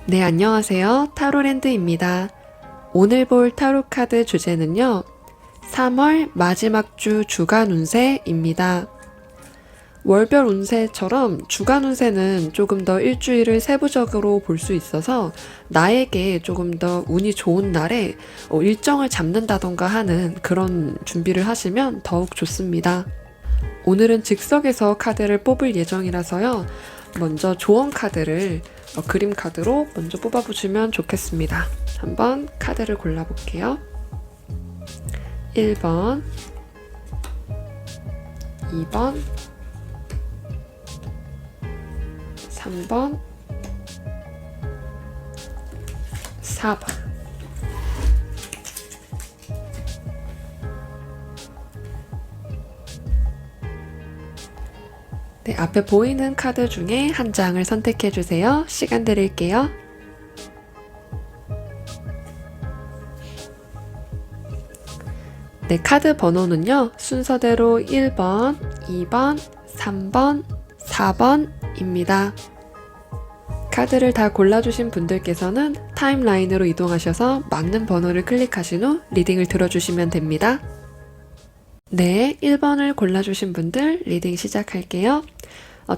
네, 안녕하세요. 타로랜드입니다. 오늘 볼 타로 카드 주제는요, 3월 마지막 주 주간 운세입니다. 월별 운세처럼 주간 운세는 조금 더 일주일을 세부적으로 볼 수 있어서 나에게 조금 더 운이 좋은 날에 일정을 잡는다던가 하는 그런 준비를 하시면 더욱 좋습니다. 오늘은 즉석에서 카드를 뽑을 예정이라서요. 먼저 조언 카드를 그림 카드로 먼저 뽑아보시면 좋겠습니다. 한번 카드를 골라볼게요. 1번, 2번, 3번, 4번. 네, 앞에 보이는 카드 중에 한 장을 선택해 주세요. 시간 드릴게요. 네, 카드 번호는요, 순서대로 1번, 2번, 3번, 4번입니다. 카드를 다 골라주신 분들께서는 타임라인으로 이동하셔서 맞는 번호를 클릭하신 후 리딩을 들어주시면 됩니다. 네, 1번을 골라주신 분들 리딩 시작할게요.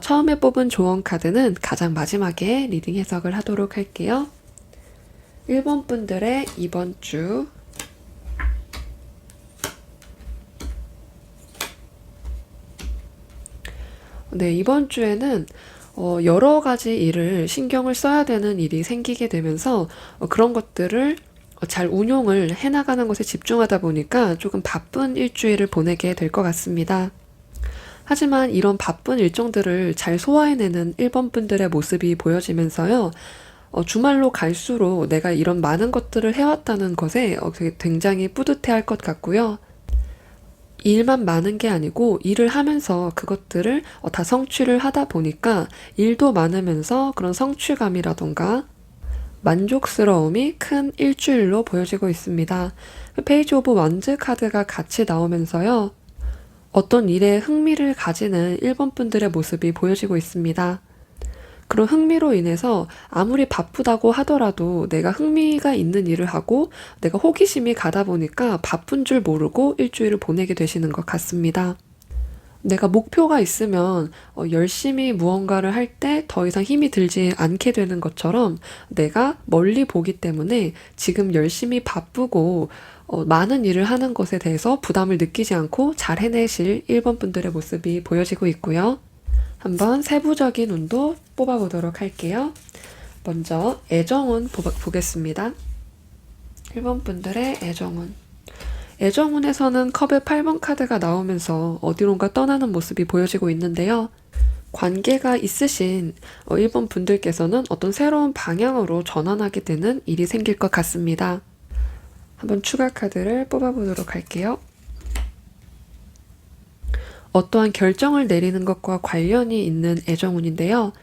처음에 뽑은 조언 카드는 가장 마지막에 리딩 해석을 하도록 할게요. 1번 분들의 이번 주 네, 이번 주에는 여러 가지 일을 신경을 써야 되는 일이 생기게 되면서 그런 것들을 잘 운용을 해나가는 것에 집중하다 보니까 조금 바쁜 일주일을 보내게 될 것 같습니다. 하지만 이런 바쁜 일정들을 잘 소화해내는 1번 분들의 모습이 보여지면서요. 주말로 갈수록 내가 이런 많은 것들을 해왔다는 것에 되게 굉장히 뿌듯해할 것 같고요. 일만 많은 게 아니고 일을 하면서 그것들을 다 성취를 하다 보니까 일도 많으면서 그런 성취감이라던가 만족스러움이 큰 일주일로 보여지고 있습니다. 페이지 오브 완즈 카드가 같이 나오면서요. 어떤 일에 흥미를 가지는 1번 분들의 모습이 보여지고 있습니다. 그런 흥미로 인해서 아무리 바쁘다고 하더라도 내가 흥미가 있는 일을 하고 내가 호기심이 가다 보니까 바쁜 줄 모르고 일주일을 보내게 되시는 것 같습니다. 내가 목표가 있으면 열심히 무언가를 할 때 더 이상 힘이 들지 않게 되는 것처럼 내가 멀리 보기 때문에 지금 열심히 바쁘고 많은 일을 하는 것에 대해서 부담을 느끼지 않고 잘 해내실 1번 분들의 모습이 보여지고 있고요. 한번 세부적인 운도 뽑아보도록 할게요. 먼저 애정운 보겠습니다. 1번 분들의 애정운. 애정운에서는 컵의 8번 카드가 나오면서 어디론가 떠나는 모습이 보여지고 있는데요. 관계가 있으신 1번 분들께서는 어떤 새로운 방향으로 전환하게 되는 일이 생길 것 같습니다. 한번 추가 카드를 뽑아보도록 할게요. 어떠한 결정을 내리는 것과 관련이 있는 애정운인데요.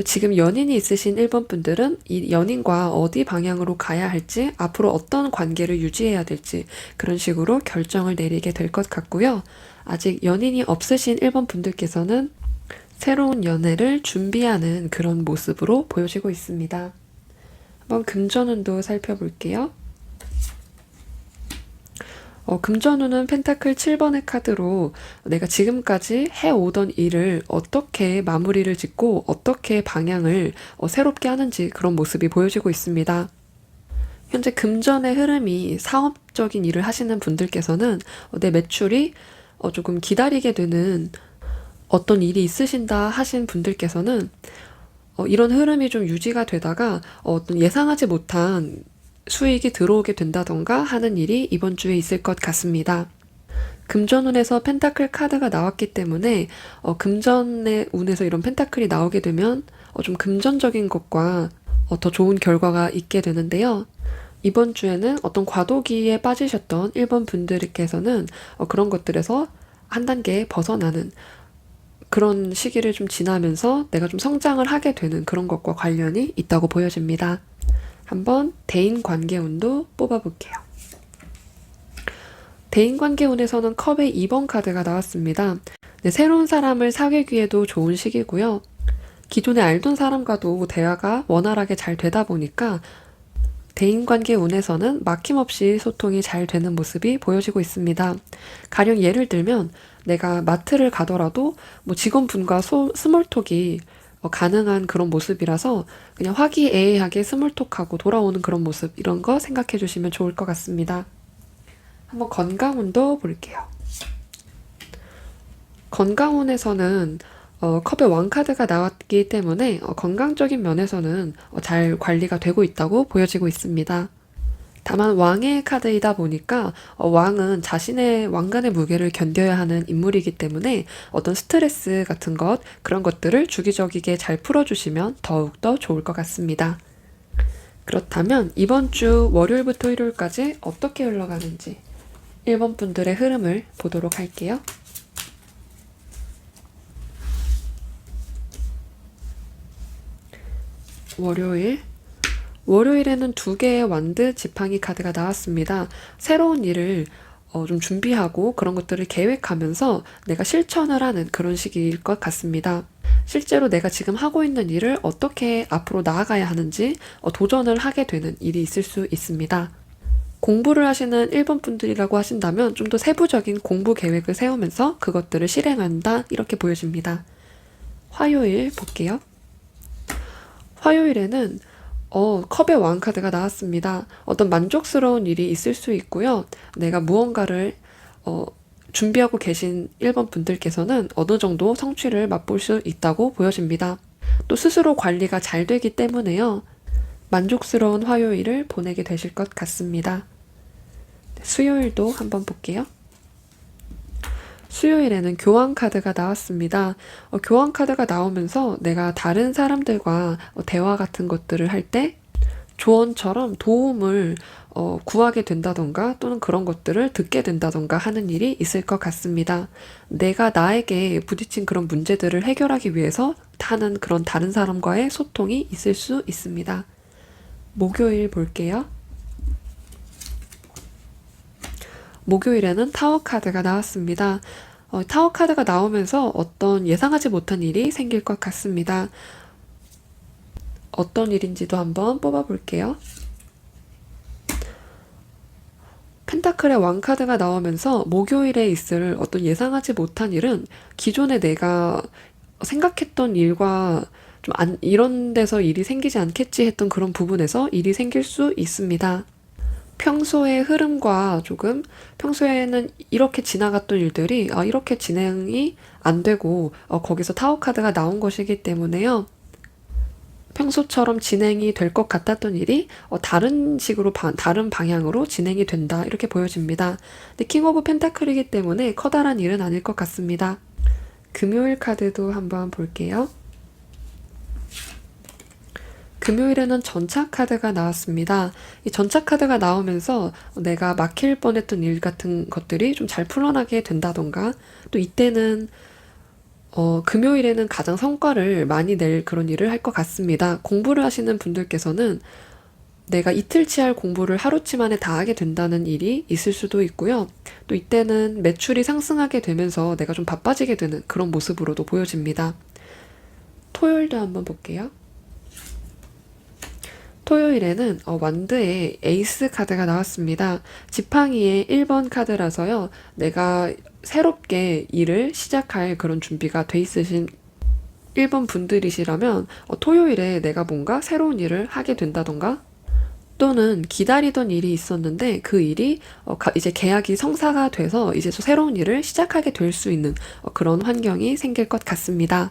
지금 연인이 있으신 1번 분들은 이 연인과 어디 방향으로 가야 할지, 앞으로 어떤 관계를 유지해야 될지 그런 식으로 결정을 내리게 될 것 같고요. 아직 연인이 없으신 1번 분들께서는 새로운 연애를 준비하는 그런 모습으로 보여지고 있습니다. 한번 금전운도 살펴볼게요. 금전운은 펜타클 7번의 카드로 내가 지금까지 해오던 일을 어떻게 마무리를 짓고 어떻게 방향을 새롭게 하는지 그런 모습이 보여지고 있습니다. 현재 금전의 흐름이 사업적인 일을 하시는 분들께서는 내 매출이 조금 기다리게 되는 어떤 일이 있으신다 하신 분들께서는 이런 흐름이 좀 유지가 되다가 어떤 예상하지 못한 수익이 들어오게 된다던가 하는 일이 이번 주에 있을 것 같습니다. 금전운에서 펜타클 카드가 나왔기 때문에 금전의 운에서 이런 펜타클이 나오게 되면 좀 금전적인 것과 더 좋은 결과가 있게 되는데요. 이번 주에는 어떤 과도기에 빠지셨던 1번 분들께서는 그런 것들에서 한 단계 벗어나는 그런 시기를 좀 지나면서 내가 좀 성장을 하게 되는 그런 것과 관련이 있다고 보여집니다. 한번 대인관계운도 뽑아볼게요. 대인관계운에서는 컵의 2번 카드가 나왔습니다. 네, 새로운 사람을 사귀기에도 좋은 시기고요. 기존에 알던 사람과도 대화가 원활하게 잘 되다 보니까 대인관계 운에서는 막힘없이 소통이 잘 되는 모습이 보여지고 있습니다. 가령 예를 들면 내가 마트를 가더라도 뭐 직원분과 스몰톡이 가능한 그런 모습이라서 그냥 화기애애하게 스몰톡하고 돌아오는 그런 모습, 이런 거 생각해 주시면 좋을 것 같습니다. 한번 건강운도 볼게요. 건강운에서는 컵의 왕카드가 나왔기 때문에 건강적인 면에서는 잘 관리가 되고 있다고 보여지고 있습니다. 다만 왕의 카드이다 보니까 왕은 자신의 왕관의 무게를 견뎌야 하는 인물이기 때문에 어떤 스트레스 같은 것, 그런 것들을 주기적이게 잘 풀어주시면 더욱더 좋을 것 같습니다. 그렇다면 이번 주 월요일부터 일요일까지 어떻게 흘러가는지 1번 분들의 흐름을 보도록 할게요. 월요일에는 두 개의 완드 지팡이 카드가 나왔습니다. 새로운 일을 좀 준비하고 그런 것들을 계획하면서 내가 실천을 하는 그런 시기일 것 같습니다. 실제로 내가 지금 하고 있는 일을 어떻게 앞으로 나아가야 하는지 도전을 하게 되는 일이 있을 수 있습니다. 공부를 하시는 1번 분들이라고 하신다면 좀 더 세부적인 공부 계획을 세우면서 그것들을 실행한다, 이렇게 보여집니다. 화요일 볼게요. 화요일에는 컵의 왕 카드가 나왔습니다. 어떤 만족스러운 일이 있을 수 있고요. 내가 무언가를 준비하고 계신 1번 분들께서는 어느 정도 성취를 맛볼 수 있다고 보여집니다. 또 스스로 관리가 잘 되기 때문에요. 만족스러운 화요일을 보내게 되실 것 같습니다. 수요일도 한번 볼게요. 수요일에는 교환 카드가 나왔습니다. 교환 카드가 나오면서 내가 다른 사람들과 대화 같은 것들을 할 때 조언처럼 도움을 구하게 된다던가 또는 그런 것들을 듣게 된다던가 하는 일이 있을 것 같습니다. 내가 나에게 부딪힌 그런 문제들을 해결하기 위해서 하는 그런 다른 사람과의 소통이 있을 수 있습니다. 목요일 볼게요. 목요일에는 타워 카드가 나왔습니다. 타워 카드가 나오면서 어떤 예상하지 못한 일이 생길 것 같습니다. 어떤 일인지도 한번 뽑아볼게요. 펜타클의 왕 카드가 나오면서 목요일에 있을 어떤 예상하지 못한 일은 기존에 내가 생각했던 일과 좀 이런 데서 일이 생기지 않겠지 했던 그런 부분에서 일이 생길 수 있습니다. 평소의 흐름과 조금 평소에는 이렇게 지나갔던 일들이 이렇게 진행이 안 되고 거기서 타워 카드가 나온 것이기 때문에요. 평소처럼 진행이 될 것 같았던 일이 다른 식으로 다른 방향으로 진행이 된다, 이렇게 보여집니다. 근데 킹 오브 펜타클이기 때문에 커다란 일은 아닐 것 같습니다. 금요일 카드도 한번 볼게요. 금요일에는 전차 카드가 나왔습니다. 이 전차 카드가 나오면서 내가 막힐 뻔했던 일 같은 것들이 좀 잘 풀어나게 된다던가, 또 이때는 금요일에는 가장 성과를 많이 낼 그런 일을 할 것 같습니다. 공부를 하시는 분들께서는 내가 이틀치 할 공부를 하루치 만에 다 하게 된다는 일이 있을 수도 있고요. 또 이때는 매출이 상승하게 되면서 내가 좀 바빠지게 되는 그런 모습으로도 보여집니다. 토요일도 한번 볼게요. 토요일에는 완드의 에이스 카드가 나왔습니다. 지팡이의 1번 카드라서요. 내가 새롭게 일을 시작할 그런 준비가 돼 있으신 1번 분들이시라면 토요일에 내가 뭔가 새로운 일을 하게 된다던가, 또는 기다리던 일이 있었는데 그 일이 이제 계약이 성사가 돼서 이제 또 새로운 일을 시작하게 될 수 있는 그런 환경이 생길 것 같습니다.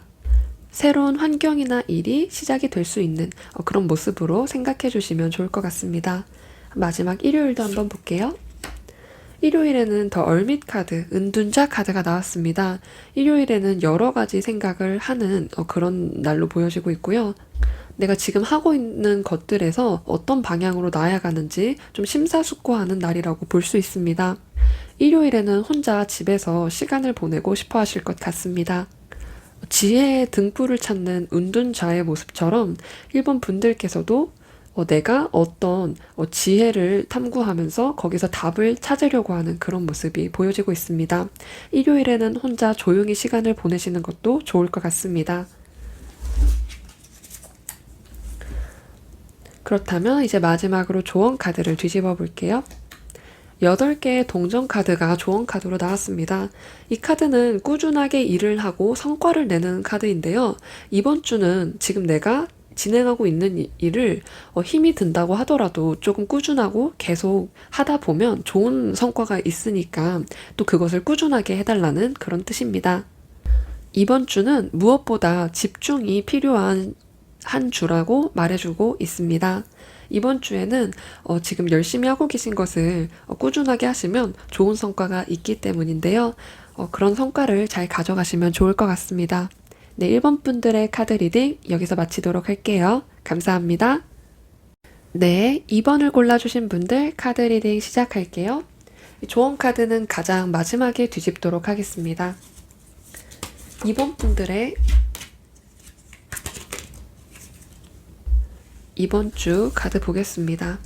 새로운 환경이나 일이 시작이 될 수 있는 그런 모습으로 생각해 주시면 좋을 것 같습니다. 마지막 일요일도 한번 볼게요. 일요일에는 더 얼밋 카드, 은둔자 카드가 나왔습니다. 일요일에는 여러 가지 생각을 하는 그런 날로 보여지고 있고요. 내가 지금 하고 있는 것들에서 어떤 방향으로 나아가는지 좀 심사숙고하는 날이라고 볼 수 있습니다. 일요일에는 혼자 집에서 시간을 보내고 싶어 하실 것 같습니다. 지혜의 등불을 찾는 은둔자의 모습처럼 1번 분들께서도 내가 어떤 지혜를 탐구하면서 거기서 답을 찾으려고 하는 그런 모습이 보여지고 있습니다. 일요일에는 혼자 조용히 시간을 보내시는 것도 좋을 것 같습니다. 그렇다면 이제 마지막으로 조언 카드를 뒤집어 볼게요. 8개의 동전 카드가 조언 카드로 나왔습니다. 이 카드는 꾸준하게 일을 하고 성과를 내는 카드인데요. 이번 주는 지금 내가 진행하고 있는 일을 힘이 든다고 하더라도 조금 꾸준하고 계속 하다 보면 좋은 성과가 있으니까 또 그것을 꾸준하게 해달라는 그런 뜻입니다. 이번 주는 무엇보다 집중이 필요한 한 주라고 말해주고 있습니다. 이번 주에는 지금 열심히 하고 계신 것을 꾸준하게 하시면 좋은 성과가 있기 때문인데요. 그런 성과를 잘 가져가시면 좋을 것 같습니다. 네, 1번 분들의 카드 리딩 여기서 마치도록 할게요. 감사합니다. 네, 2번을 골라주신 분들 카드 리딩 시작할게요. 조언 카드는 가장 마지막에 뒤집도록 하겠습니다. 2번 분들의 이번 주 카드 보겠습니다.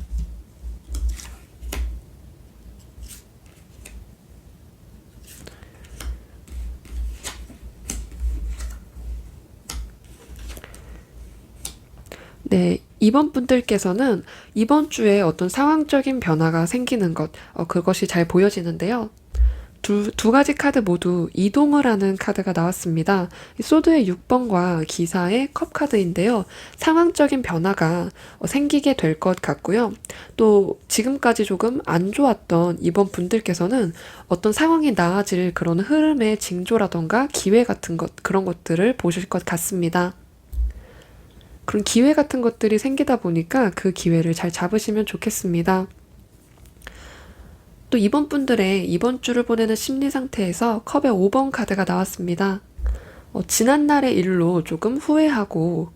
네, 이번 분들께서는 이번 주에 어떤 상황적인 변화가 생기는 것, 그것이 잘 보여지는데요. 두 가지 카드 모두 이동을 하는 카드가 나왔습니다. 소드의 6번과 기사의 컵 카드인데요. 상황적인 변화가 생기게 될 것 같고요. 또 지금까지 조금 안 좋았던 이번 분들께서는 어떤 상황이 나아질 그런 흐름의 징조라던가 기회 같은 것, 그런 것들을 보실 것 같습니다. 그런 기회 같은 것들이 생기다 보니까 그 기회를 잘 잡으시면 좋겠습니다. 또 이번 분들의 이번 주를 보내는 심리 상태에서 컵의 5번 카드가 나왔습니다. 지난날의 일로 조금 후회하고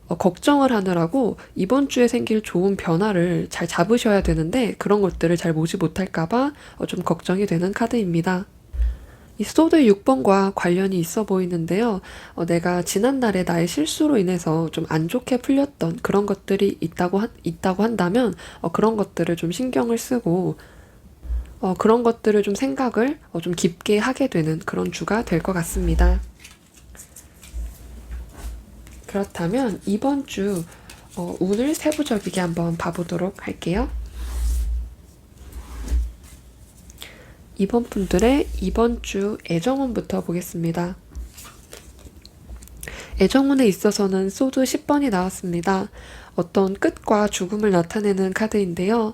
걱정을 하느라고 이번 주에 생길 좋은 변화를 잘 잡으셔야 되는데 그런 것들을 잘 보지 못할까봐 좀 걱정이 되는 카드입니다. 이 소드 6번과 관련이 있어 보이는데요. 내가 지난날에 나의 실수로 인해서 좀 안 좋게 풀렸던 그런 것들이 있다고 한다면 그런 것들을 좀 신경을 쓰고 그런 것들을 좀 생각을 좀 깊게 하게 되는 그런 주가 될 것 같습니다. 그렇다면 이번 주 운을 세부적이게 한번 봐보도록 할게요. 이번 분들의 이번 주 애정운부터 보겠습니다. 애정운에 있어서는 소드 10번이 나왔습니다. 어떤 끝과 죽음을 나타내는 카드인데요.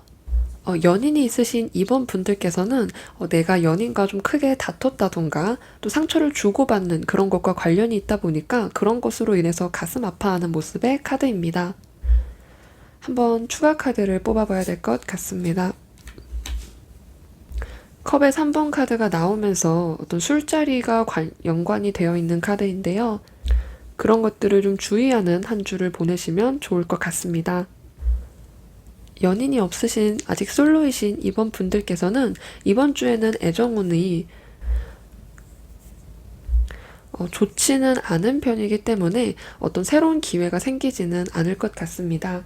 연인이 있으신 이번 분들께서는 내가 연인과 좀 크게 다퉜다던가 또 상처를 주고받는 그런 것과 관련이 있다 보니까 그런 것으로 인해서 가슴 아파하는 모습의 카드입니다. 한번 추가 카드를 뽑아봐야 될 것 같습니다. 컵의 3번 카드가 나오면서 어떤 술자리가 연관이 되어 있는 카드인데요. 그런 것들을 좀 주의하는 한 주를 보내시면 좋을 것 같습니다. 연인이 없으신 아직 솔로이신 이번 분들께서는 이번 주에는 애정운이 좋지는 않은 편이기 때문에 어떤 새로운 기회가 생기지는 않을 것 같습니다.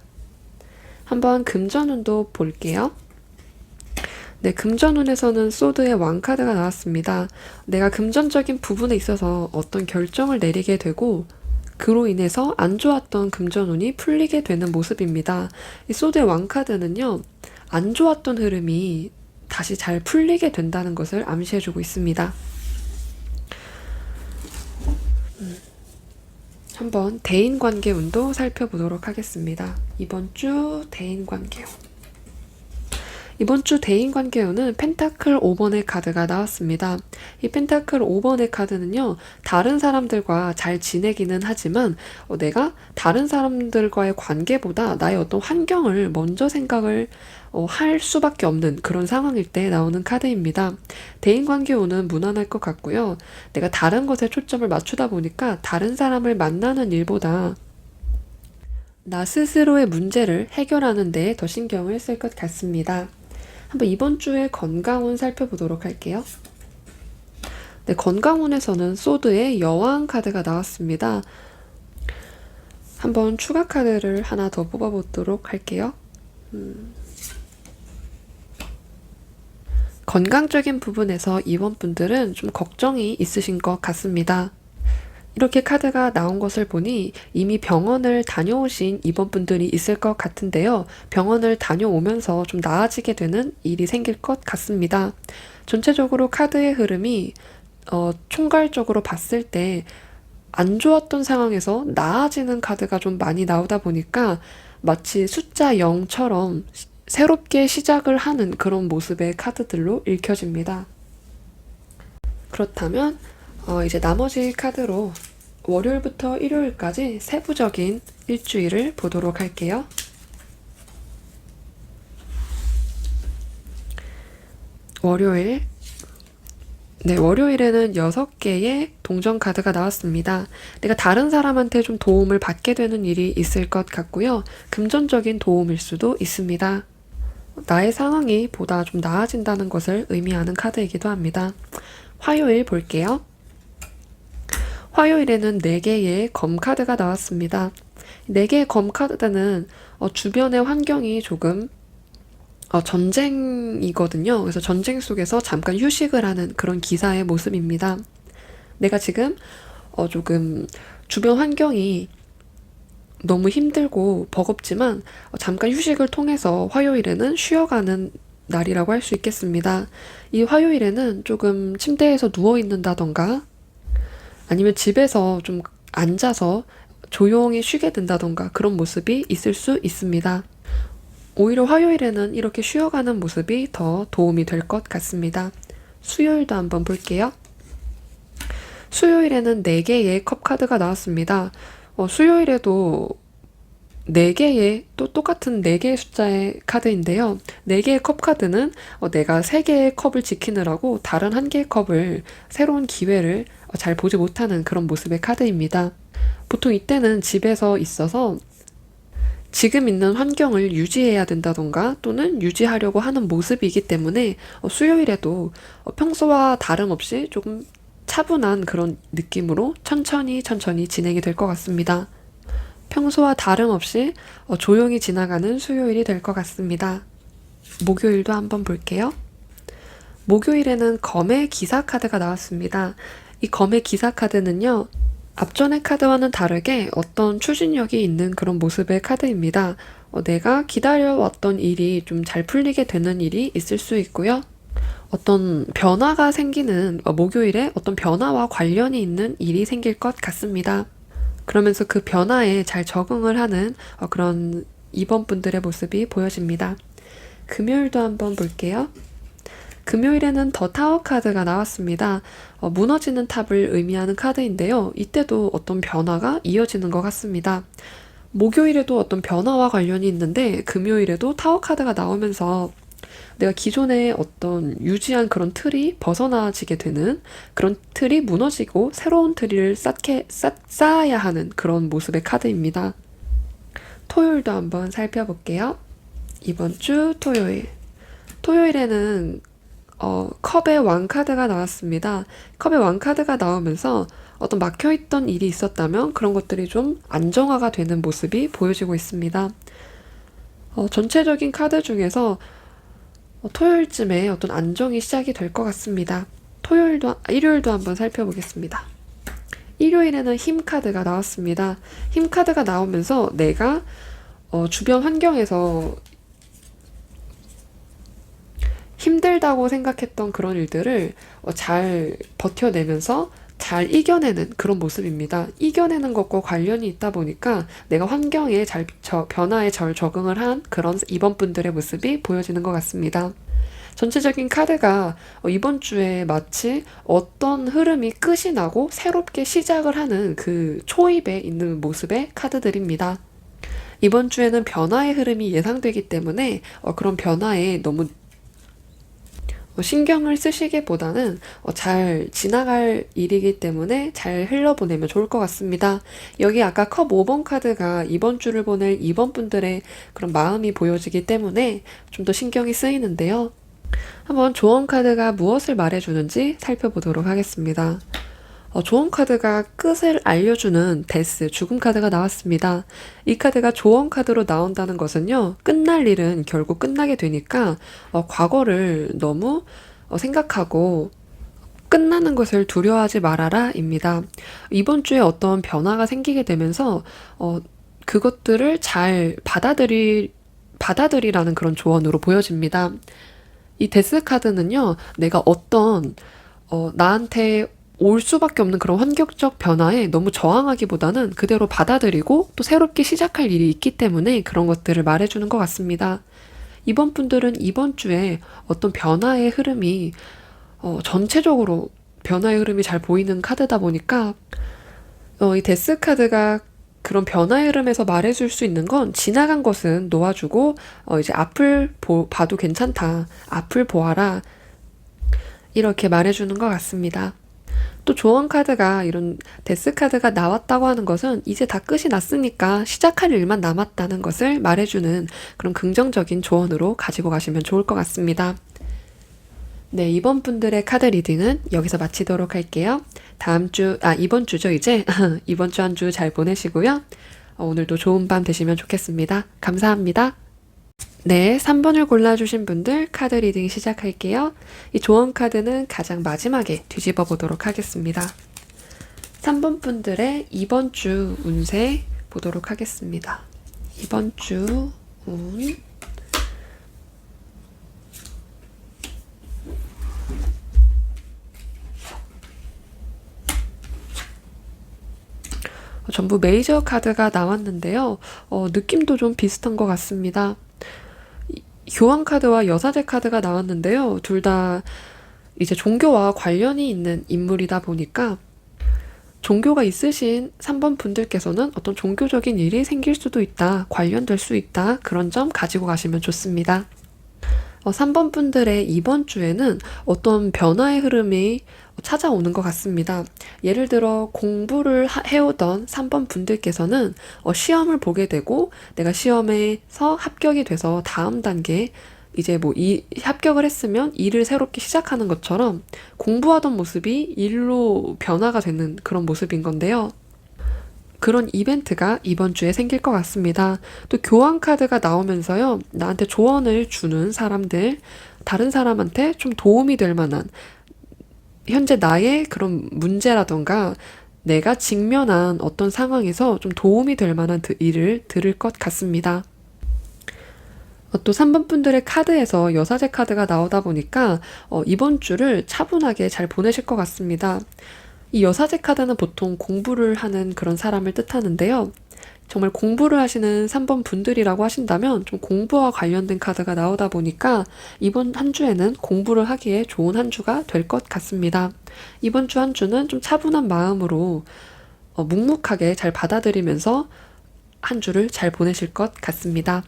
한번 금전운도 볼게요. 네, 금전운에서는 소드의 왕카드가 나왔습니다. 내가 금전적인 부분에 있어서 어떤 결정을 내리게 되고 그로 인해서 안 좋았던 금전운이 풀리게 되는 모습입니다. 이 소드의 왕카드는요, 안 좋았던 흐름이 다시 잘 풀리게 된다는 것을 암시해주고 있습니다. 한번 대인관계 운도 살펴보도록 하겠습니다. 이번 주 대인관계 운. 이번 주 대인관계운은 펜타클 5번의 카드가 나왔습니다. 이 펜타클 5번의 카드는요, 다른 사람들과 잘 지내기는 하지만 내가 다른 사람들과의 관계보다 나의 어떤 환경을 먼저 생각을 할 수밖에 없는 그런 상황일 때 나오는 카드입니다. 대인관계운은 무난할 것 같고요. 내가 다른 것에 초점을 맞추다 보니까 다른 사람을 만나는 일보다 나 스스로의 문제를 해결하는 데 더 신경을 쓸 것 같습니다. 한번 이번 주의 건강운 살펴보도록 할게요. 네, 건강운에서는 소드의 여왕 카드가 나왔습니다. 한번 추가 카드를 하나 더 뽑아보도록 할게요. 건강적인 부분에서 이번 분들은 좀 걱정이 있으신 것 같습니다. 이렇게 카드가 나온 것을 보니 이미 병원을 다녀오신 입원분들이 있을 것 같은데요. 병원을 다녀오면서 좀 나아지게 되는 일이 생길 것 같습니다. 전체적으로 카드의 흐름이 총괄적으로 봤을 때 안 좋았던 상황에서 나아지는 카드가 좀 많이 나오다 보니까 마치 숫자 0처럼 새롭게 시작을 하는 그런 모습의 카드들로 읽혀집니다. 그렇다면 이제 나머지 카드로 월요일부터 일요일까지 세부적인 일주일을 보도록 할게요. 월요일. 네, 월요일에는 6개의 동전 카드가 나왔습니다. 내가 다른 사람한테 좀 도움을 받게 되는 일이 있을 것 같고요. 금전적인 도움일 수도 있습니다. 나의 상황이 보다 좀 나아진다는 것을 의미하는 카드이기도 합니다. 화요일 볼게요. 화요일에는 4개의 검 카드가 나왔습니다. 4개의 검 카드는 주변의 환경이 조금 전쟁이거든요. 그래서 전쟁 속에서 잠깐 휴식을 하는 그런 기사의 모습입니다. 내가 지금 조금 주변 환경이 너무 힘들고 버겁지만 잠깐 휴식을 통해서 화요일에는 쉬어가는 날이라고 할 수 있겠습니다. 이 화요일에는 조금 침대에서 누워 있는다던가 아니면 집에서 좀 앉아서 조용히 쉬게 된다던가 그런 모습이 있을 수 있습니다. 오히려 화요일에는 이렇게 쉬어가는 모습이 더 도움이 될 것 같습니다. 수요일도 한번 볼게요. 수요일에는 4개의 컵 카드가 나왔습니다. 수요일에도 4개의 또 똑같은 4개의 숫자의 카드인데요. 4개의 컵 카드는 내가 3개의 컵을 지키느라고 다른 1개의 컵을 새로운 기회를 잘 보지 못하는 그런 모습의 카드입니다. 보통 이때는 집에서 있어서 지금 있는 환경을 유지해야 된다던가 또는 유지하려고 하는 모습이기 때문에 수요일에도 평소와 다름없이 조금 차분한 그런 느낌으로 천천히 진행이 될 것 같습니다. 평소와 다름없이 조용히 지나가는 수요일이 될 것 같습니다. 목요일도 한번 볼게요. 목요일에는 검의 기사 카드가 나왔습니다. 이 검의 기사 카드는요. 앞전의 카드와는 다르게 어떤 추진력이 있는 그런 모습의 카드입니다. 내가 기다려왔던 일이 좀 잘 풀리게 되는 일이 있을 수 있고요. 어떤 변화가 생기는 목요일에 어떤 변화와 관련이 있는 일이 생길 것 같습니다. 그러면서 그 변화에 잘 적응을 하는 그런 입원분들의 모습이 보여집니다. 금요일도 한번 볼게요. 금요일에는 더 타워 카드가 나왔습니다. 무너지는 탑을 의미하는 카드인데요. 이때도 어떤 변화가 이어지는 것 같습니다. 목요일에도 어떤 변화와 관련이 있는데 금요일에도 타워 카드가 나오면서 내가 기존에 어떤 유지한 그런 틀이 벗어나지게 되는 그런 틀이 무너지고 새로운 틀을 쌓아야 하는 그런 모습의 카드입니다. 토요일도 한번 살펴볼게요. 이번 주 토요일. 토요일에는 컵의 왕 카드가 나왔습니다. 컵의 왕 카드가 나오면서 어떤 막혀있던 일이 있었다면 그런 것들이 좀 안정화가 되는 모습이 보여지고 있습니다. 전체적인 카드 중에서 토요일쯤에 어떤 안정이 시작이 될 것 같습니다. 일요일도 한번 살펴보겠습니다. 일요일에는 힘 카드가 나왔습니다. 힘 카드가 나오면서 내가 주변 환경에서 힘들다고 생각했던 그런 일들을 잘 버텨내면서 잘 이겨내는 그런 모습입니다. 이겨내는 것과 관련이 있다 보니까 내가 환경에 변화에 잘 적응을 한 그런 입원분들의 모습이 보여지는 것 같습니다. 전체적인 카드가 이번 주에 마치 어떤 흐름이 끝이 나고 새롭게 시작을 하는 그 초입에 있는 모습의 카드들입니다. 이번 주에는 변화의 흐름이 예상되기 때문에 그런 변화에 너무 신경을 쓰시기보다는 잘 지나갈 일이기 때문에 잘 흘려보내면 좋을 것 같습니다. 여기 아까 컵 5번 카드가 이번 주를 보낼 2번 분들의 그런 마음이 보여지기 때문에 좀 더 신경이 쓰이는데요. 한번 조언 카드가 무엇을 말해주는지 살펴보도록 하겠습니다. 조언 카드가 끝을 알려주는 데스, 죽음 카드가 나왔습니다. 이 카드가 조언 카드로 나온다는 것은요, 끝날 일은 결국 끝나게 되니까 과거를 너무 생각하고 끝나는 것을 두려워하지 말아라입니다. 이번 주에 어떤 변화가 생기게 되면서 그것들을 잘 받아들이라는 그런 조언으로 보여집니다. 이 데스 카드는요, 내가 어떤 나한테 올 수밖에 없는 그런 환경적 변화에 너무 저항하기보다는 그대로 받아들이고 또 새롭게 시작할 일이 있기 때문에 그런 것들을 말해주는 것 같습니다. 이번 분들은 이번 주에 어떤 변화의 흐름이 전체적으로 변화의 흐름이 잘 보이는 카드다 보니까 이 데스 카드가 그런 변화의 흐름에서 말해줄 수 있는 건 지나간 것은 놓아주고 이제 앞을 봐도 괜찮다. 앞을 보아라. 이렇게 말해주는 것 같습니다. 또 조언 카드가 이런 데스 카드가 나왔다고 하는 것은 이제 다 끝이 났으니까 시작할 일만 남았다는 것을 말해주는 그런 긍정적인 조언으로 가지고 가시면 좋을 것 같습니다. 네, 이번 분들의 카드 리딩은 여기서 마치도록 할게요. 이번 주죠, 이제. 이번 주 한 주 잘 보내시고요. 오늘도 좋은 밤 되시면 좋겠습니다. 감사합니다. 네, 3번을 골라주신 분들 카드 리딩 시작할게요. 이 조언 카드는 가장 마지막에 뒤집어 보도록 하겠습니다. 3번 분들의 이번 주 운세 보도록 하겠습니다. 이번 주 운. 전부 메이저 카드가 나왔는데요. 느낌도 좀 비슷한 것 같습니다. 교황 카드와 여사제 카드가 나왔는데요. 둘 다 이제 종교와 관련이 있는 인물이다 보니까 종교가 있으신 3번 분들께서는 어떤 종교적인 일이 생길 수도 있다, 관련될 수 있다, 그런 점 가지고 가시면 좋습니다. 3번 분들의 이번 주에는 어떤 변화의 흐름이 찾아오는 것 같습니다. 예를 들어 공부를 해오던 3번 분들께서는 시험을 보게 되고 내가 시험에서 합격이 돼서 다음 단계 이제 합격을 했으면 일을 새롭게 시작하는 것처럼 공부하던 모습이 일로 변화가 되는 그런 모습인 건데요. 그런 이벤트가 이번 주에 생길 것 같습니다. 또 교환 카드가 나오면서요. 나한테 조언을 주는 사람들, 다른 사람한테 좀 도움이 될 만한 현재 나의 그런 문제라던가 내가 직면한 어떤 상황에서 좀 도움이 될 만한 일을 들을 것 같습니다. 또 3번 분들의 카드에서 여사제 카드가 나오다 보니까 이번 주를 차분하게 잘 보내실 것 같습니다. 이 여사제 카드는 보통 공부를 하는 그런 사람을 뜻하는데요. 정말 공부를 하시는 3번 분들이라고 하신다면 좀 공부와 관련된 카드가 나오다 보니까 이번 한 주에는 공부를 하기에 좋은 한 주가 될 것 같습니다. 이번 주 한 주는 좀 차분한 마음으로 묵묵하게 잘 받아들이면서 한 주를 잘 보내실 것 같습니다.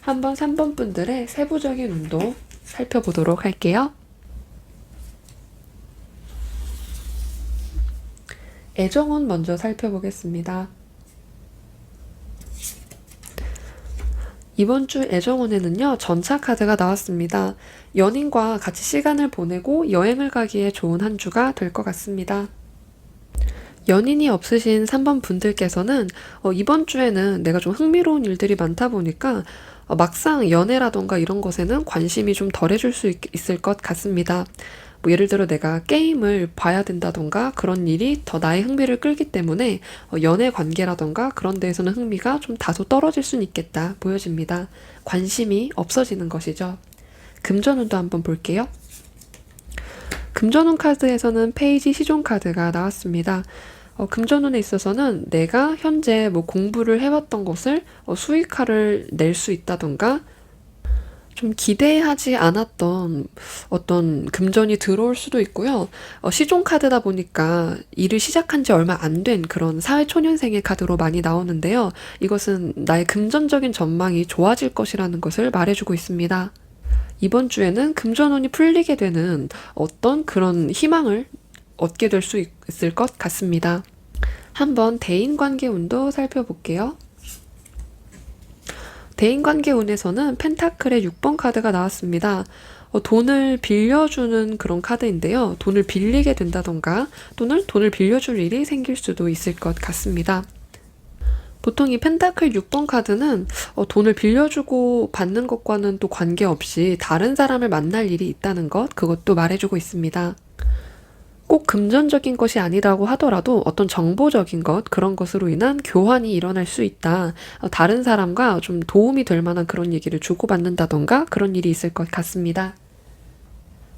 한번 3번 분들의 세부적인 운도 살펴보도록 할게요. 애정운 먼저 살펴보겠습니다. 이번 주 애정운에는요, 전차 카드가 나왔습니다. 연인과 같이 시간을 보내고 여행을 가기에 좋은 한 주가 될 것 같습니다. 연인이 없으신 3번 분들께서는 이번 주에는 내가 좀 흥미로운 일들이 많다 보니까 막상 연애라던가 이런 것에는 관심이 좀 덜해질 수 있을 것 같습니다. 예를 들어 내가 게임을 봐야 된다던가 그런 일이 더 나의 흥미를 끌기 때문에 연애 관계라던가 그런 데에서는 흥미가 좀 다소 떨어질 수는 있겠다 보여집니다. 관심이 없어지는 것이죠. 금전운도 한번 볼게요. 금전운 카드에서는 페이지 시종 카드가 나왔습니다. 금전운에 있어서는 내가 현재 공부를 해왔던 것을 수익화를 낼 수 있다던가 좀 기대하지 않았던 어떤 금전이 들어올 수도 있고요. 시종 카드다 보니까 일을 시작한 지 얼마 안 된 그런 사회초년생의 카드로 많이 나오는데요. 이것은 나의 금전적인 전망이 좋아질 것이라는 것을 말해주고 있습니다. 이번 주에는 금전운이 풀리게 되는 어떤 그런 희망을 얻게 될 수 있을 것 같습니다. 한번 대인관계 운도 살펴볼게요. 대인관계 운에서는 펜타클의 6번 카드가 나왔습니다. 돈을 빌려주는 그런 카드인데요. 돈을 빌리게 된다던가 또는 돈을 빌려줄 일이 생길 수도 있을 것 같습니다. 보통 이 펜타클 6번 카드는 돈을 빌려주고 받는 것과는 또 관계없이 다른 사람을 만날 일이 있다는 것, 그것도 말해주고 있습니다. 꼭 금전적인 것이 아니라고 하더라도 어떤 정보적인 것, 그런 것으로 인한 교환이 일어날 수 있다. 다른 사람과 좀 도움이 될 만한 그런 얘기를 주고받는다던가 그런 일이 있을 것 같습니다.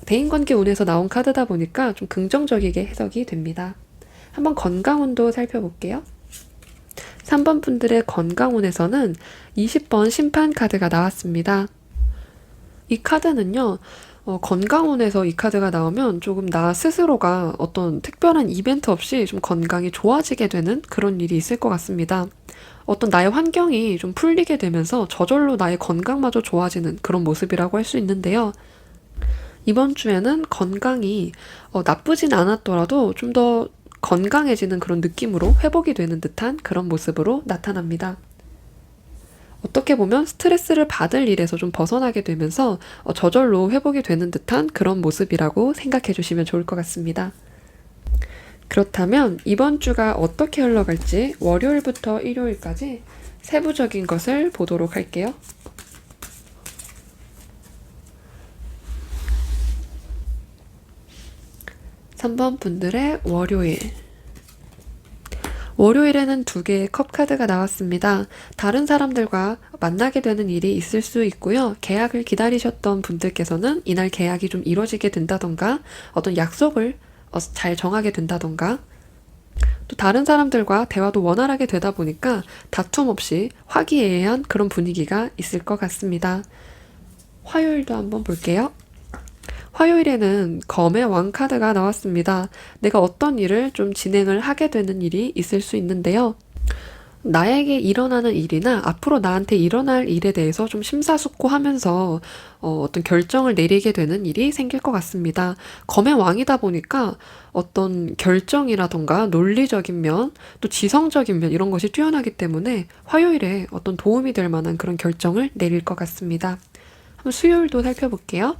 대인관계 운에서 나온 카드다 보니까 좀 긍정적이게 해석이 됩니다. 한번 건강운도 살펴볼게요. 3번 분들의 건강운에서는 20번 심판 카드가 나왔습니다. 이 카드는요, 건강운에서 이 카드가 나오면 조금 나 스스로가 어떤 특별한 이벤트 없이 좀 건강이 좋아지게 되는 그런 일이 있을 것 같습니다. 어떤 나의 환경이 좀 풀리게 되면서 저절로 나의 건강마저 좋아지는 그런 모습이라고 할 수 있는데요. 이번 주에는 건강이 나쁘진 않았더라도 좀 더 건강해지는 그런 느낌으로 회복이 되는 듯한 그런 모습으로 나타납니다. 어떻게 보면 스트레스를 받을 일에서 좀 벗어나게 되면서 저절로 회복이 되는 듯한 그런 모습이라고 생각해 주시면 좋을 것 같습니다. 그렇다면 이번 주가 어떻게 흘러갈지 월요일부터 일요일까지 세부적인 것을 보도록 할게요. (3번) 분들의 월요일. 월요일에는 2개의 컵 카드가 나왔습니다. 다른 사람들과 만나게 되는 일이 있을 수 있고요. 계약을 기다리셨던 분들께서는 이날 계약이 좀 이루어지게 된다던가 어떤 약속을 잘 정하게 된다던가 또 다른 사람들과 대화도 원활하게 되다 보니까 다툼 없이 화기애애한 그런 분위기가 있을 것 같습니다. 화요일도 한번 볼게요. 화요일에는 검의 왕 카드가 나왔습니다. 내가 어떤 일을 좀 진행을 하게 되는 일이 있을 수 있는데요. 나에게 일어나는 일이나 앞으로 나한테 일어날 일에 대해서 좀 심사숙고하면서 어떤 결정을 내리게 되는 일이 생길 것 같습니다. 검의 왕이다 보니까 어떤 결정이라던가 논리적인 면, 또 지성적인 면 이런 것이 뛰어나기 때문에 화요일에 어떤 도움이 될 만한 그런 결정을 내릴 것 같습니다. 한번 수요일도 살펴볼게요.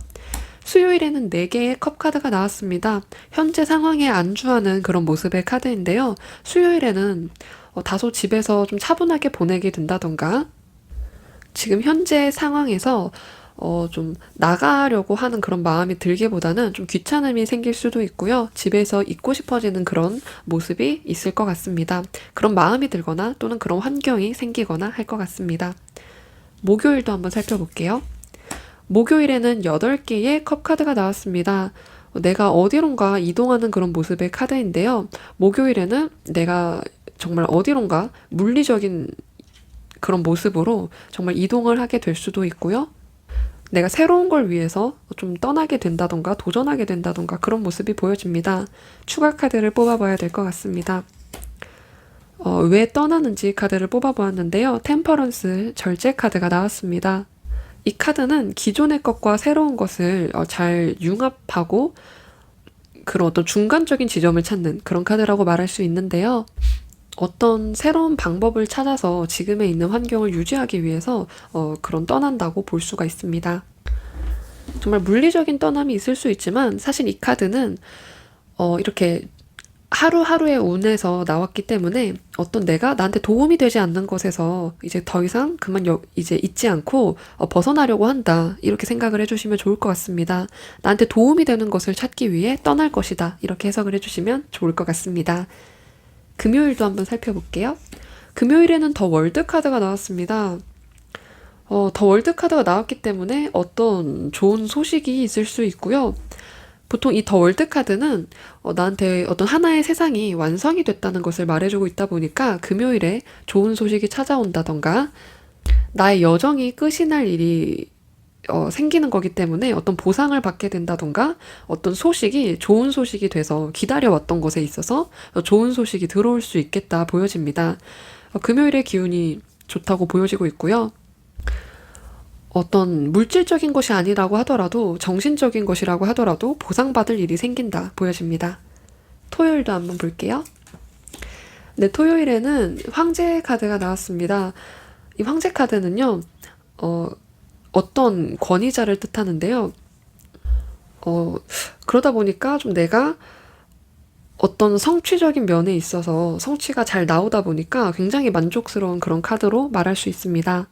수요일에는 4개의 컵 카드가 나왔습니다. 현재 상황에 안주하는 그런 모습의 카드인데요. 수요일에는 다소 집에서 좀 차분하게 보내게 된다던가 지금 현재 상황에서 좀 나가려고 하는 그런 마음이 들기보다는 좀 귀찮음이 생길 수도 있고요. 집에서 있고 싶어지는 그런 모습이 있을 것 같습니다. 그런 마음이 들거나 또는 그런 환경이 생기거나 할 것 같습니다. 목요일도 한번 살펴볼게요. 목요일에는 8개의 컵 카드가 나왔습니다. 내가 어디론가 이동하는 그런 모습의 카드인데요. 목요일에는 내가 정말 어디론가 물리적인 그런 모습으로 정말 이동을 하게 될 수도 있고요. 내가 새로운 걸 위해서 좀 떠나게 된다던가 도전하게 된다던가 그런 모습이 보여집니다. 추가 카드를 뽑아봐야 될 것 같습니다. 왜 떠나는지 카드를 뽑아보았는데요. 템퍼런스 절제 카드가 나왔습니다. 이 카드는 기존의 것과 새로운 것을 잘 융합하고 그런 어떤 중간적인 지점을 찾는 그런 카드라고 말할 수 있는데요. 어떤 새로운 방법을 찾아서 지금에 있는 환경을 유지하기 위해서 그런 떠난다고 볼 수가 있습니다. 정말 물리적인 떠남이 있을 수 있지만 사실 이 카드는 이렇게 하루하루의 운에서 나왔기 때문에 어떤 내가 나한테 도움이 되지 않는 것에서 이제 더 이상 이제 있지 않고 벗어나려고 한다. 이렇게 생각을 해주시면 좋을 것 같습니다. 나한테 도움이 되는 것을 찾기 위해 떠날 것이다. 이렇게 해석을 해주시면 좋을 것 같습니다. 금요일도 한번 살펴볼게요. 금요일에는 더 월드 카드가 나왔습니다. 더 월드 카드가 나왔기 때문에 어떤 좋은 소식이 있을 수 있고요. 보통 이 더 월드 카드는 나한테 어떤 하나의 세상이 완성이 됐다는 것을 말해주고 있다 보니까 금요일에 좋은 소식이 찾아온다던가 나의 여정이 끝이 날 일이 생기는 거기 때문에 어떤 보상을 받게 된다던가 어떤 소식이 좋은 소식이 돼서 기다려왔던 것에 있어서 좋은 소식이 들어올 수 있겠다 보여집니다. 금요일의 기운이 좋다고 보여지고 있고요. 어떤 물질적인 것이 아니라고 하더라도 정신적인 것이라고 하더라도 보상받을 일이 생긴다 보여집니다. 토요일도 한번 볼게요. 네, 토요일에는 황제 카드가 나왔습니다. 이 황제 카드는요. 어떤 권위자를 뜻하는데요. 그러다 보니까 좀 내가 어떤 성취적인 면에 있어서 성취가 잘 나오다 보니까 굉장히 만족스러운 그런 카드로 말할 수 있습니다.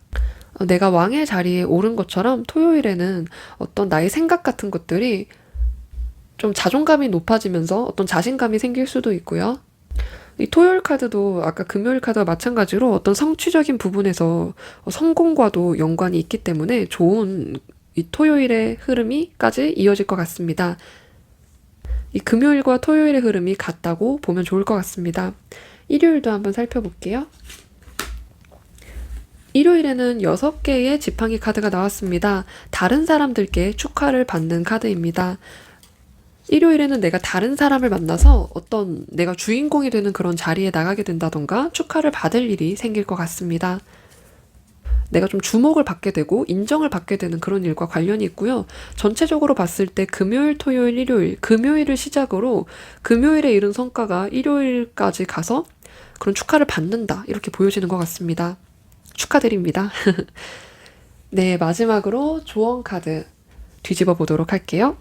내가 왕의 자리에 오른 것처럼 토요일에는 어떤 나의 생각 같은 것들이 좀 자존감이 높아지면서 어떤 자신감이 생길 수도 있고요. 이 토요일 카드도 아까 금요일 카드와 마찬가지로 어떤 성취적인 부분에서 성공과도 연관이 있기 때문에 좋은 이 토요일의 흐름이까지 이어질 것 같습니다. 이 금요일과 토요일의 흐름이 같다고 보면 좋을 것 같습니다. 일요일도 한번 살펴볼게요. 일요일에는 6개의 지팡이 카드가 나왔습니다. 다른 사람들께 축하를 받는 카드입니다. 일요일에는 내가 다른 사람을 만나서 어떤 내가 주인공이 되는 그런 자리에 나가게 된다던가 축하를 받을 일이 생길 것 같습니다. 내가 좀 주목을 받게 되고 인정을 받게 되는 그런 일과 관련이 있고요. 전체적으로 봤을 때 금요일, 토요일, 일요일, 금요일을 시작으로 금요일에 이룬 성과가 일요일까지 가서 그런 축하를 받는다. 이렇게 보여지는 것 같습니다. 축하드립니다. 네, 마지막으로 조언 카드 뒤집어 보도록 할게요.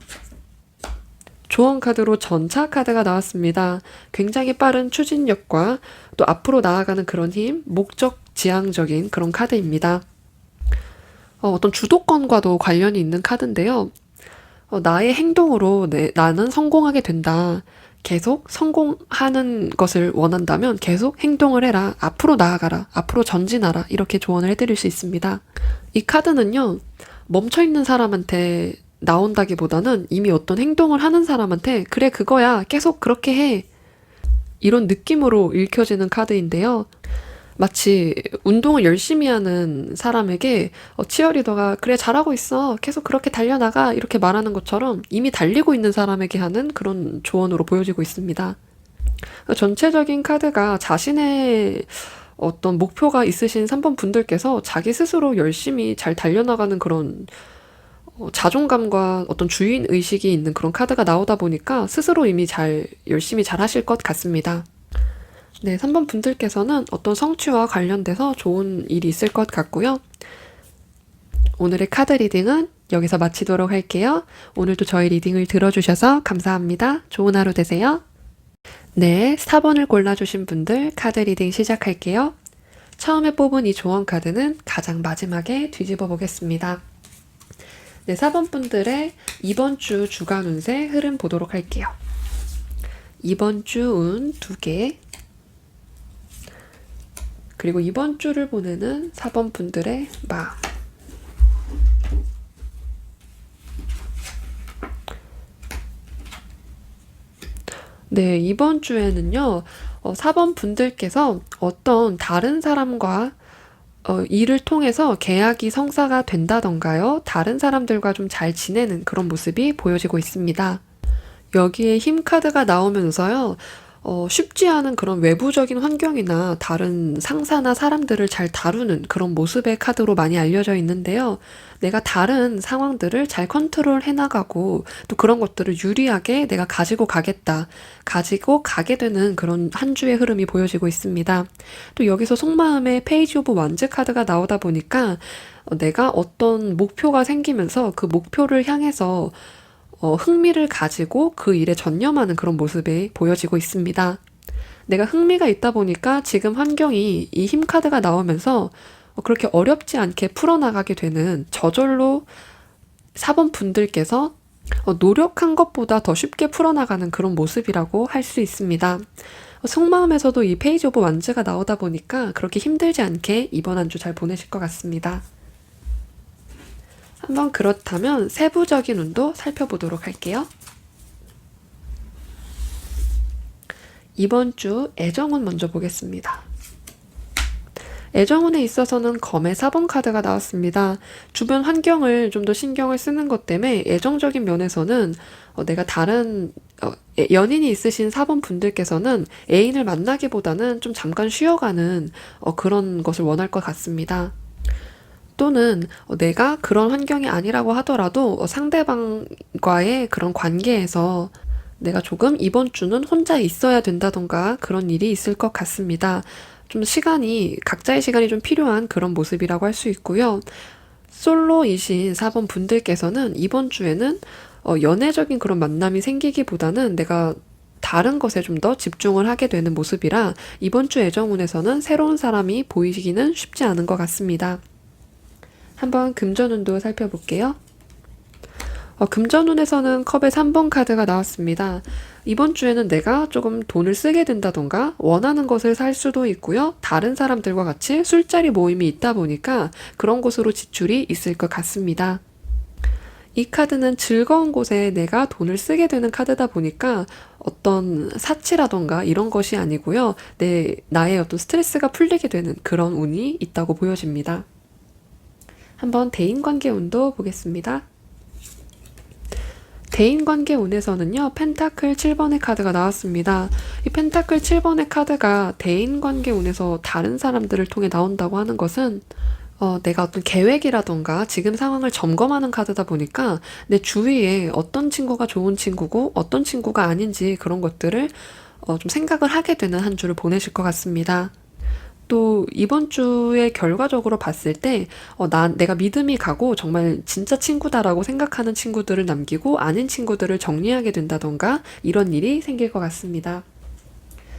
조언 카드로 전차 카드가 나왔습니다. 굉장히 빠른 추진력과 또 앞으로 나아가는 그런 힘, 목적 지향적인 그런 카드입니다. 어떤 주도권과도 관련이 있는 카드인데요. 나의 행동으로 나는 성공하게 된다. 계속 성공하는 것을 원한다면 계속 행동을 해라. 앞으로 나아가라. 앞으로 전진하라. 이렇게 조언을 해드릴 수 있습니다. 이 카드는요, 멈춰있는 사람한테 나온다기보다는 이미 어떤 행동을 하는 사람한테 그래, 그거야. 계속 그렇게 해. 이런 느낌으로 읽혀지는 카드인데요. 마치 운동을 열심히 하는 사람에게 치어리더가 그래, 잘하고 있어. 계속 그렇게 달려나가. 이렇게 말하는 것처럼 이미 달리고 있는 사람에게 하는 그런 조언으로 보여지고 있습니다. 전체적인 카드가 자신의 어떤 목표가 있으신 3번 분들께서 자기 스스로 열심히 잘 달려나가는 그런 자존감과 어떤 주인의식이 있는 그런 카드가 나오다 보니까 스스로 이미 열심히 잘 하실 것 같습니다. 네, 3번 분들께서는 어떤 성취와 관련돼서 좋은 일이 있을 것 같고요. 오늘의 카드 리딩은 여기서 마치도록 할게요. 오늘도 저희 리딩을 들어주셔서 감사합니다. 좋은 하루 되세요. 네, 4번을 골라주신 분들 카드 리딩 시작할게요. 처음에 뽑은 이 조언 카드는 가장 마지막에 뒤집어 보겠습니다. 네, 4번 분들의 이번 주 주간 운세 흐름 보도록 할게요. 이번 주 운 2개, 그리고 이번 주를 보내는 4번 분들의 마음. 네, 이번 주에는요, 4번 분들께서 어떤 다른 사람과 일을 통해서 계약이 성사가 된다던가요. 다른 사람들과 좀 잘 지내는 그런 모습이 보여지고 있습니다. 여기에 힘 카드가 나오면서요. 쉽지 않은 그런 외부적인 환경이나 다른 상사나 사람들을 잘 다루는 그런 모습의 카드로 많이 알려져 있는데요. 내가 다른 상황들을 잘 컨트롤 해나가고 또 그런 것들을 유리하게 내가 가지고 가겠다. 가지고 가게 되는 그런 한 주의 흐름이 보여지고 있습니다. 또 여기서 속마음의 페이지 오브 완즈 카드가 나오다 보니까 내가 어떤 목표가 생기면서 그 목표를 향해서 흥미를 가지고 그 일에 전념하는 그런 모습이 보여지고 있습니다. 내가 흥미가 있다 보니까 지금 환경이 이 힘 카드가 나오면서 그렇게 어렵지 않게 풀어나가게 되는 저절로 4번 분들께서 노력한 것보다 더 쉽게 풀어나가는 그런 모습이라고 할 수 있습니다. 속마음에서도 이 페이지 오브 완즈가 나오다 보니까 그렇게 힘들지 않게 이번 한 주 잘 보내실 것 같습니다. 한번 그렇다면 세부적인 운도 살펴보도록 할게요. 이번 주 애정운 먼저 보겠습니다. 애정운에 있어서는 검의 4번 카드가 나왔습니다. 주변 환경을 좀 더 신경을 쓰는 것 때문에 애정적인 면에서는 내가 다른 연인이 있으신 4번 분들께서는 애인을 만나기보다는 좀 잠깐 쉬어가는 그런 것을 원할 것 같습니다. 또는 내가 그런 환경이 아니라고 하더라도 상대방과의 그런 관계에서 내가 조금 이번 주는 혼자 있어야 된다던가 그런 일이 있을 것 같습니다. 좀 각자의 시간이 좀 필요한 그런 모습이라고 할 수 있고요. 솔로이신 4번 분들께서는 이번 주에는 연애적인 그런 만남이 생기기보다는 내가 다른 것에 좀 더 집중을 하게 되는 모습이라 이번 주 애정운에서는 새로운 사람이 보이기는 쉽지 않은 것 같습니다. 한번 금전운도 살펴볼게요. 금전운에서는 컵의 3번 카드가 나왔습니다. 이번 주에는 내가 조금 돈을 쓰게 된다던가 원하는 것을 살 수도 있고요. 다른 사람들과 같이 술자리 모임이 있다 보니까 그런 곳으로 지출이 있을 것 같습니다. 이 카드는 즐거운 곳에 내가 돈을 쓰게 되는 카드다 보니까 어떤 사치라던가 이런 것이 아니고요. 나의 어떤 스트레스가 풀리게 되는 그런 운이 있다고 보여집니다. 한번 대인관계 운도 보겠습니다. 대인관계 운에서는요, 펜타클 7번의 카드가 나왔습니다. 이 펜타클 7번의 카드가 대인관계 운에서 다른 사람들을 통해 나온다고 하는 것은 내가 어떤 계획이라던가 지금 상황을 점검하는 카드다 보니까 내 주위에 어떤 친구가 좋은 친구고 어떤 친구가 아닌지 그런 것들을 좀 생각을 하게 되는 한 주를 보내실 것 같습니다. 또 이번 주에 결과적으로 봤을 때 내가 믿음이 가고 정말 진짜 친구다라고 생각하는 친구들을 남기고 아닌 친구들을 정리하게 된다던가 이런 일이 생길 것 같습니다.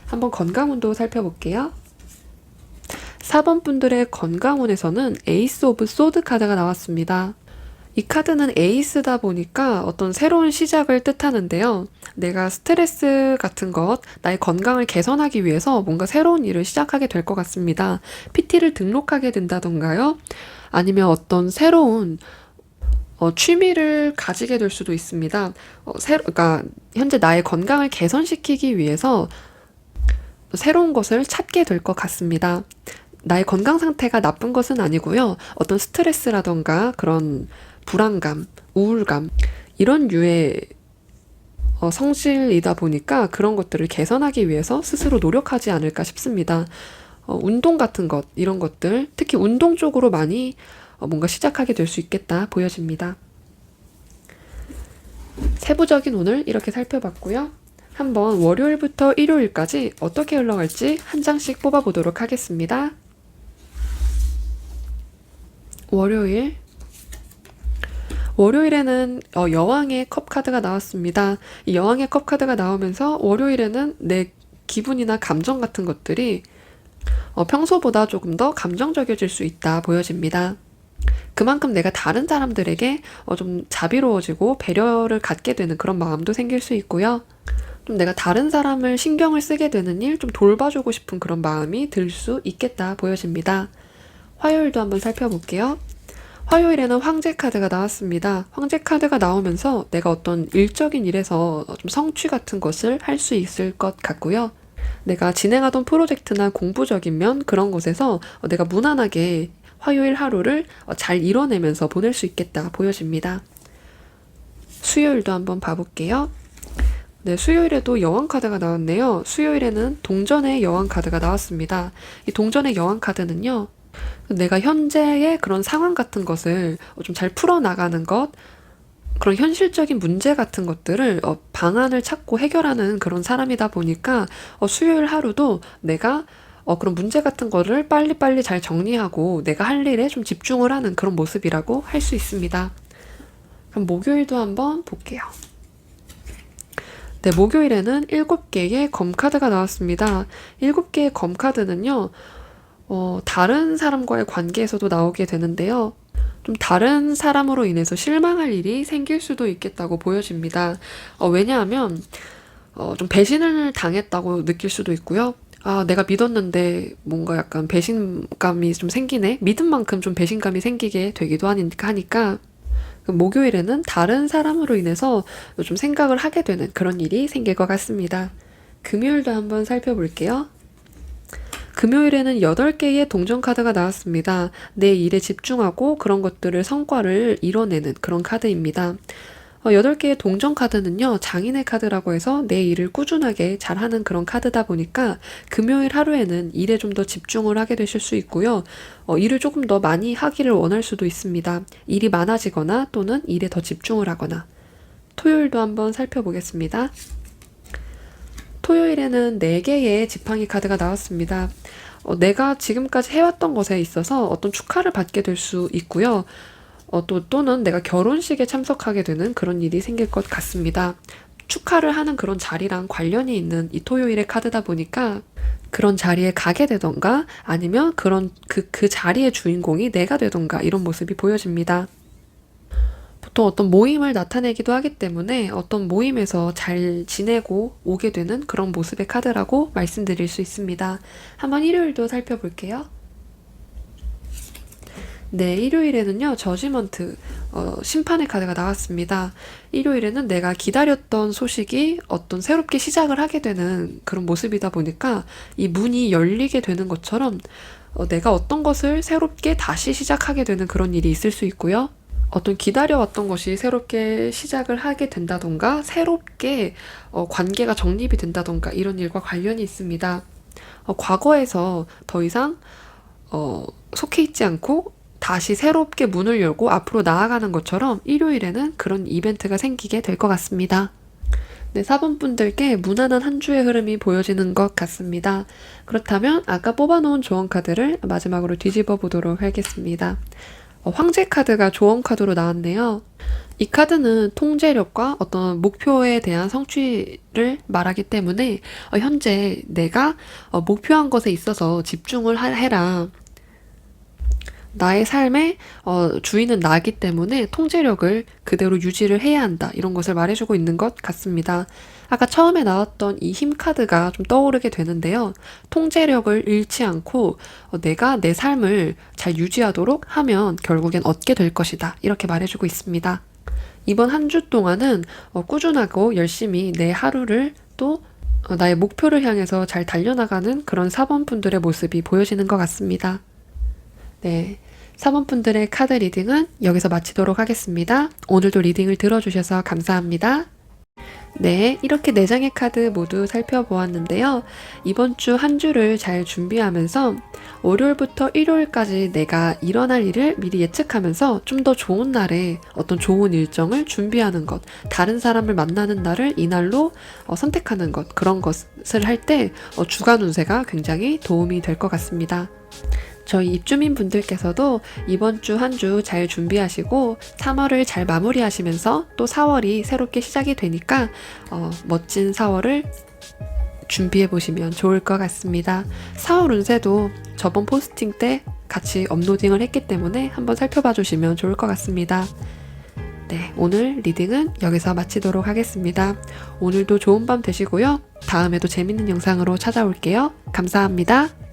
한번 건강운도 살펴볼게요. 4번 분들의 건강운에서는 에이스 오브 소드 카드가 나왔습니다. 이 카드는 에이스다 보니까 어떤 새로운 시작을 뜻하는데요. 내가 스트레스 같은 것, 나의 건강을 개선하기 위해서 뭔가 새로운 일을 시작하게 될 것 같습니다. PT를 등록하게 된다던가요. 아니면 어떤 새로운 취미를 가지게 될 수도 있습니다. 그러니까 현재 나의 건강을 개선시키기 위해서 새로운 것을 찾게 될 것 같습니다. 나의 건강 상태가 나쁜 것은 아니고요. 어떤 스트레스라던가 그런 불안감, 우울감 이런 류의 성질이다 보니까 그런 것들을 개선하기 위해서 스스로 노력하지 않을까 싶습니다. 운동 같은 것, 이런 것들 특히 운동 쪽으로 많이 뭔가 시작하게 될 수 있겠다 보여집니다. 세부적인 운을 이렇게 살펴봤고요. 한번 월요일부터 일요일까지 어떻게 흘러갈지 한 장씩 뽑아보도록 하겠습니다. 월요일에는 여왕의 컵 카드가 나왔습니다. 이 여왕의 컵 카드가 나오면서 월요일에는 내 기분이나 감정 같은 것들이 평소보다 조금 더 감정적이어질 수 있다 보여집니다. 그만큼 내가 다른 사람들에게 좀 자비로워지고 배려를 갖게 되는 그런 마음도 생길 수 있고요. 좀 내가 다른 사람을 신경을 쓰게 되는 일, 좀 돌봐주고 싶은 그런 마음이 들 수 있겠다 보여집니다. 화요일도 한번 살펴볼게요. 화요일에는 황제 카드가 나왔습니다. 황제 카드가 나오면서 내가 어떤 일적인 일에서 좀 성취 같은 것을 할 수 있을 것 같고요. 내가 진행하던 프로젝트나 공부적인 면 그런 곳에서 내가 무난하게 화요일 하루를 잘 이뤄내면서 보낼 수 있겠다 보여집니다. 수요일도 한번 봐볼게요. 네, 수요일에도 여왕 카드가 나왔네요. 수요일에는 동전의 여왕 카드가 나왔습니다. 이 동전의 여왕 카드는요. 내가 현재의 그런 상황 같은 것을 좀 잘 풀어나가는 것, 그런 현실적인 문제 같은 것들을 방안을 찾고 해결하는 그런 사람이다 보니까 수요일 하루도 내가 그런 문제 같은 거를 빨리빨리 잘 정리하고 내가 할 일에 좀 집중을 하는 그런 모습이라고 할 수 있습니다. 그럼 목요일도 한번 볼게요. 네, 목요일에는 7개의 검 카드가 나왔습니다. 7개의 검 카드는요. 다른 사람과의 관계에서도 나오게 되는데요. 좀 다른 사람으로 인해서 실망할 일이 생길 수도 있겠다고 보여집니다. 왜냐하면 좀 배신을 당했다고 느낄 수도 있고요. 내가 믿었는데 뭔가 약간 배신감이 좀 생기네. 믿은 만큼 좀 배신감이 생기게 되기도 하니까 목요일에는 다른 사람으로 인해서 좀 생각을 하게 되는 그런 일이 생길 것 같습니다. 금요일도 한번 살펴볼게요. 금요일에는 8개의 동전 카드가 나왔습니다. 내 일에 집중하고 그런 것들을 성과를 이뤄내는 그런 카드입니다. 8개의 동전 카드는요, 장인의 카드라고 해서 내 일을 꾸준하게 잘하는 그런 카드다 보니까 금요일 하루에는 일에 좀 더 집중을 하게 되실 수 있고요. 일을 조금 더 많이 하기를 원할 수도 있습니다. 일이 많아지거나 또는 일에 더 집중을 하거나. 토요일도 한번 살펴보겠습니다. 토요일에는 4개의 지팡이 카드가 나왔습니다. 내가 지금까지 해왔던 것에 있어서 어떤 축하를 받게 될 수 있고요. 또는 내가 결혼식에 참석하게 되는 그런 일이 생길 것 같습니다. 축하를 하는 그런 자리랑 관련이 있는 이 토요일의 카드다 보니까 그런 자리에 가게 되던가 아니면 그 자리의 주인공이 내가 되던가 이런 모습이 보여집니다. 보통 어떤 모임을 나타내기도 하기 때문에 어떤 모임에서 잘 지내고 오게 되는 그런 모습의 카드라고 말씀드릴 수 있습니다. 한번 일요일도 살펴볼게요. 네, 일요일에는요, 저지먼트, 심판의 카드가 나왔습니다. 일요일에는 내가 기다렸던 소식이 어떤 새롭게 시작을 하게 되는 그런 모습이다 보니까 이 문이 열리게 되는 것처럼 내가 어떤 것을 새롭게 다시 시작하게 되는 그런 일이 있을 수 있고요. 어떤 기다려왔던 것이 새롭게 시작을 하게 된다던가, 새롭게 관계가 정립이 된다던가, 이런 일과 관련이 있습니다. 과거에서 더 이상 속해 있지 않고 다시 새롭게 문을 열고 앞으로 나아가는 것처럼 일요일에는 그런 이벤트가 생기게 될 것 같습니다. 네, 4번 분들께 무난한 한 주의 흐름이 보여지는 것 같습니다. 그렇다면 아까 뽑아놓은 조언 카드를 마지막으로 뒤집어 보도록 하겠습니다. 황제 카드가 조언 카드로 나왔네요. 이 카드는 통제력과 어떤 목표에 대한 성취를 말하기 때문에 현재 내가 목표한 것에 있어서 집중을 해라. 나의 삶의 주인은 나기 때문에 통제력을 그대로 유지를 해야 한다. 이런 것을 말해주고 있는 것 같습니다. 아까 처음에 나왔던 이 힘 카드가 좀 떠오르게 되는데요. 통제력을 잃지 않고 내가 내 삶을 잘 유지하도록 하면 결국엔 얻게 될 것이다. 이렇게 말해주고 있습니다. 이번 한 주 동안은 꾸준하고 열심히 내 하루를 또 나의 목표를 향해서 잘 달려나가는 그런 4번 분들의 모습이 보여지는 것 같습니다. 네, 4번 분들의 카드 리딩은 여기서 마치도록 하겠습니다. 오늘도 리딩을 들어주셔서 감사합니다. 네, 이렇게 4장의 카드 모두 살펴보았는데요. 이번 주 한 주를 잘 준비하면서 월요일부터 일요일까지 내가 일어날 일을 미리 예측하면서 좀 더 좋은 날에 어떤 좋은 일정을 준비하는 것, 다른 사람을 만나는 날을 이날로 선택하는 것, 그런 것을 할 때 주간 운세가 굉장히 도움이 될 것 같습니다. 저희 입주민 분들께서도 이번 주 한 주 잘 준비하시고 3월을 잘 마무리하시면서 또 4월이 새롭게 시작이 되니까 멋진 4월을 준비해 보시면 좋을 것 같습니다. 4월 운세도 저번 포스팅 때 같이 업로딩을 했기 때문에 한번 살펴봐 주시면 좋을 것 같습니다. 네, 오늘 리딩은 여기서 마치도록 하겠습니다. 오늘도 좋은 밤 되시고요. 다음에도 재밌는 영상으로 찾아올게요. 감사합니다.